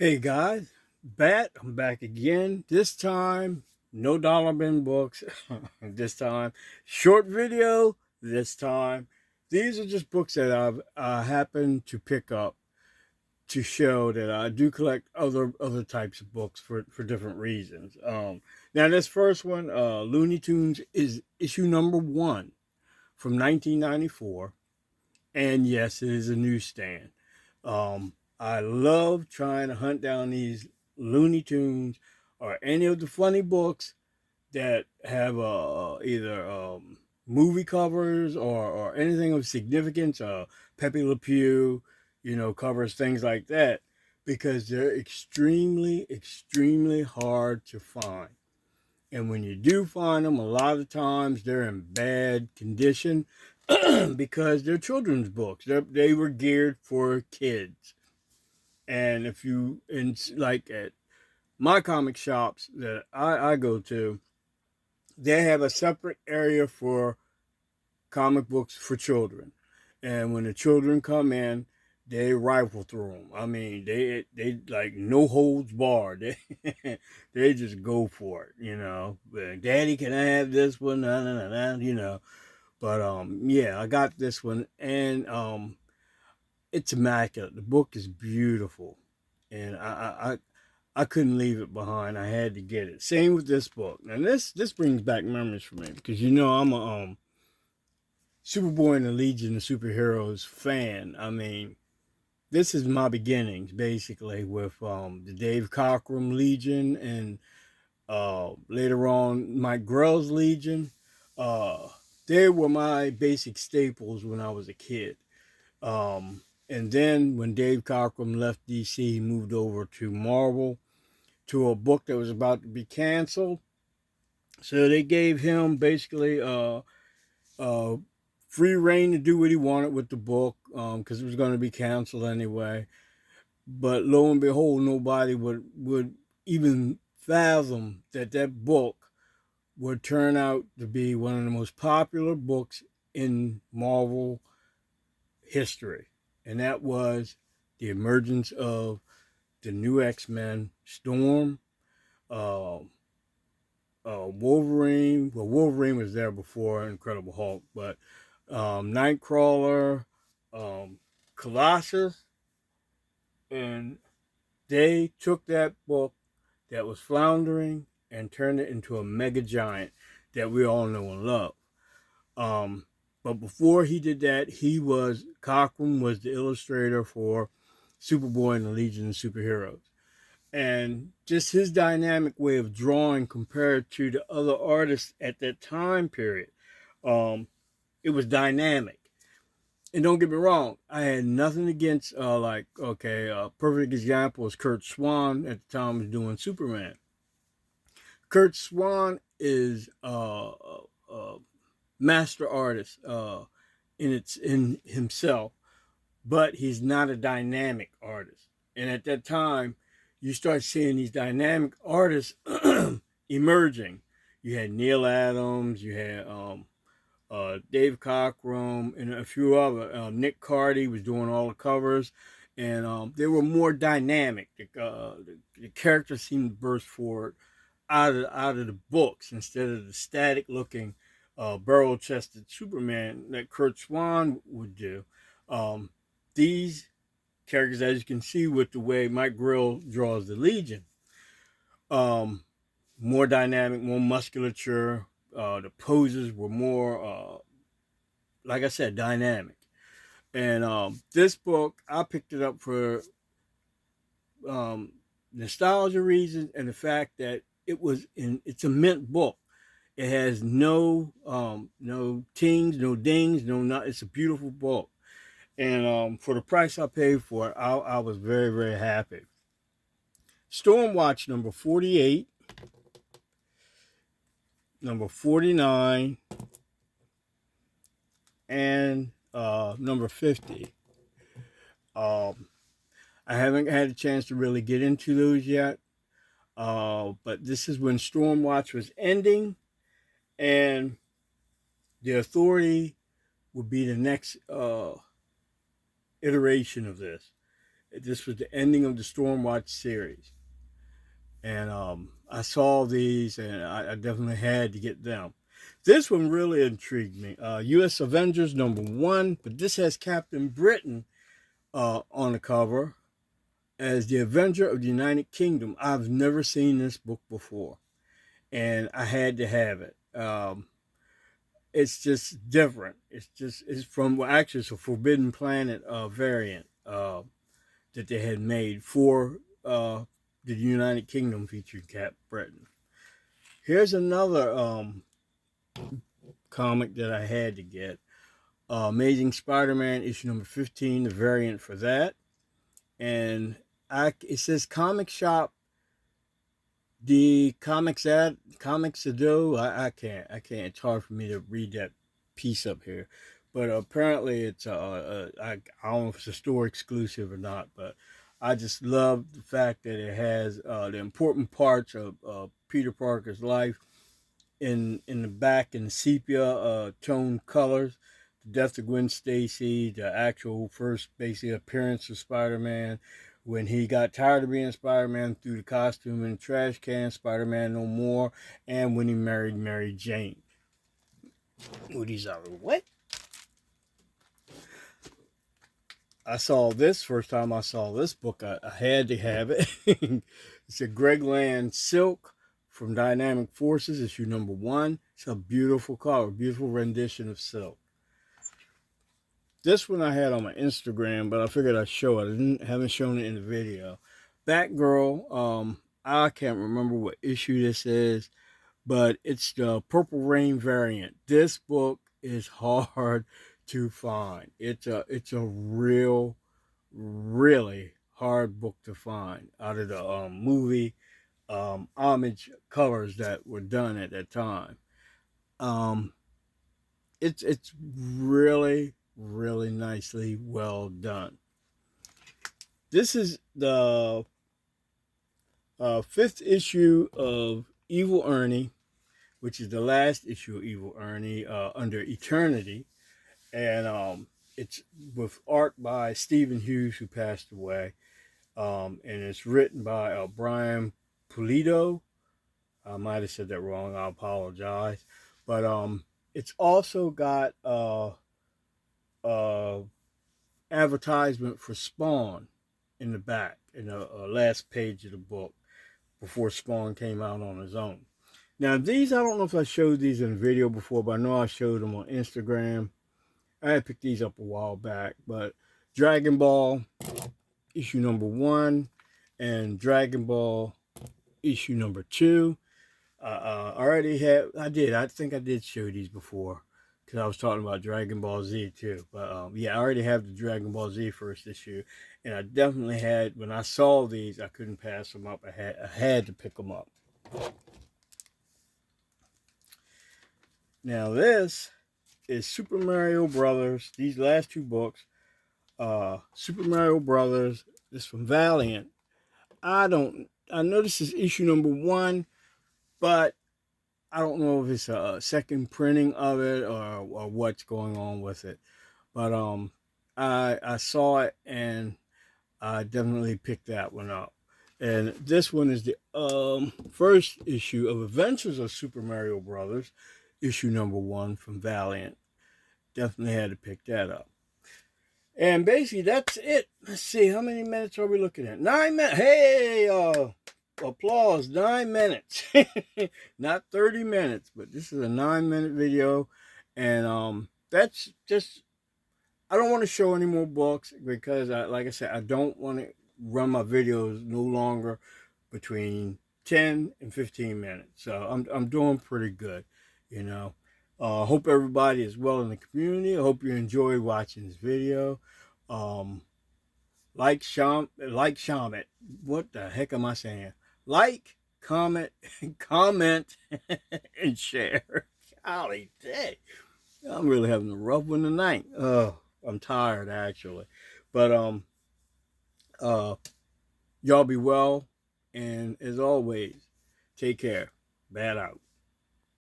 Hey guys, I'm back again. This time, no dollar bin books. This time, short video. This time, these are just books that I've happened to pick up to show that I do collect other types of books for different reasons. Now this first one, Looney Tunes, is issue number 1 from 1994, and yes, it is a newsstand. I love trying to hunt down these Looney Tunes or any of the funny books that have either movie covers or anything of significance. Pepe Le Pew, covers things like that because they're extremely hard to find. And when you do find them, a lot of times they're in bad condition because they're children's books. They were geared for kids. And if you, in like at my comic shops that I go to, they have a separate area for comic books for children. And when the children come in, they rifle through them. I mean, they like no holds barred. They just go for it. Daddy, can I have this one? Nah, nah, nah, nah. But yeah, I got this one, and it's immaculate. The book is beautiful, and I couldn't leave it behind. I had to get it. Same with this book. Now this brings back memories for me because I'm a Superboy and the Legion of Superheroes fan. I mean, this is my beginnings basically with the Dave Cockrum Legion and later on Mike Grell's Legion. They were my basic staples when I was a kid. And then when Dave Cockrum left DC, he moved over to Marvel to a book that was about to be canceled. So they gave him basically free reign to do what he wanted with the book because it was going to be canceled anyway. But lo and behold, nobody would even fathom that book would turn out to be one of the most popular books in Marvel history. And that was the emergence of the new X-Men, Storm, uh, Wolverine. Well, Wolverine was there before Incredible Hulk, but Nightcrawler, Colossus, and they took that book that was floundering and turned it into a mega giant that we all know and love. Um, but before he did that, Cockrum was the illustrator for Superboy and the Legion of Superheroes. And just his dynamic way of drawing compared to the other artists at that time period, it was dynamic. And don't get me wrong, I had nothing against perfect example is Kurt Swan at the time was doing Superman. Kurt Swan is a master artist in himself, but he's not a dynamic artist. And at that time, you start seeing these dynamic artists emerging. You had Neil Adams, you had Dave Cockrum, and a few other. Nick Cardy was doing all the covers, and they were more dynamic. The characters seemed to burst forward out of the books instead of the static looking barrel-chested Superman that Kurt Swan would do. These characters, as you can see with the way Mike Grell draws the Legion, more dynamic, more musculature. The poses were more, like I said, dynamic. And this book, I picked it up for nostalgia reasons and the fact that it's a mint book. It has no tings, no dings, no not. It's a beautiful book, and for the price I paid for it, I was very very happy. Stormwatch number 48, number 49, and number 50. I haven't had a chance to really get into those yet, but this is when Stormwatch was ending, and the Authority would be the next iteration of this. This was the ending of the Stormwatch series. And I saw these, and I definitely had to get them. This one really intrigued me. U.S. Avengers #1, but this has Captain Britain on the cover as the Avenger of the United Kingdom. I've never seen this book before, and I had to have it. It's just different. It's from, well, actually it's a Forbidden Planet variant that they had made for the United Kingdom, featuring Cap Britain. Here's another comic that I had to get. Amazing Spider-Man issue #15, the variant for that. And it says Comic Shop, the comics to do. I can't. It's hard for me to read that piece up here. But apparently it's I don't know if it's a store exclusive or not, but I just love the fact that it has the important parts of Peter Parker's life in the back in sepia tone colors. The death of Gwen Stacy, the actual first basic appearance of Spider-Man, when he got tired of being Spider-Man, threw the costume in the trash can, Spider-Man no more, and when he married Mary Jane. Woody's out of what? I saw this, first time I saw this book, I had to have it. It's a Greg Land Silk from Dynamic Forces, issue #1. It's a beautiful cover, beautiful rendition of Silk. This one I had on my Instagram, but I figured I'd show it. I haven't shown it in the video. Batgirl, I can't remember what issue this is, but it's the Purple Rain variant. This book is hard to find. It's a really hard book to find out of the movie homage covers that were done at that time. It's really nicely well done. This is the 5th issue of Evil Ernie, which is the last issue of Evil Ernie under Eternity. And it's with art by Stephen Hughes, who passed away. And it's written by Brian Pulido. I might have said that wrong. I apologize. But it's also got advertisement for Spawn in the back, in the last page of the book, before Spawn came out on his own. Now these, I don't know if I showed these in a video before, but I know I showed them on Instagram. I had picked these up a while back, but Dragon Ball issue #1 and Dragon Ball issue #2. I think I did show these before, because I was talking about Dragon Ball Z too. But yeah, I already have the Dragon Ball Z first issue, and I definitely had, when I saw these, I couldn't pass them up. I had to pick them up. Now this is Super Mario Brothers. These last 2 books, Super Mario Brothers. This from Valiant. I know this is issue #1, but I don't know if it's a second printing of it or what's going on with it. But I saw it, and I definitely picked that one up. And this one is the first issue of Adventures of Super Mario Brothers, issue #1 from Valiant. Definitely had to pick that up. And basically that's it. Let's see, how many minutes are we looking at? 9 minutes. Hey, applause, 9 minutes. Not 30 minutes, but this is a 9-minute video. And that's just, I don't want to show any more books, because like I said, I don't want to run my videos no longer between 10 and 15 minutes. So I'm doing pretty good, you know. Hope everybody is well in the community. I hope you enjoyed watching this video. Like, comment. What the heck am I saying? Like, comment, and share. Golly dang. I'm really having a rough one tonight. I'm tired, actually. But y'all be well, and as always, take care. Bad out.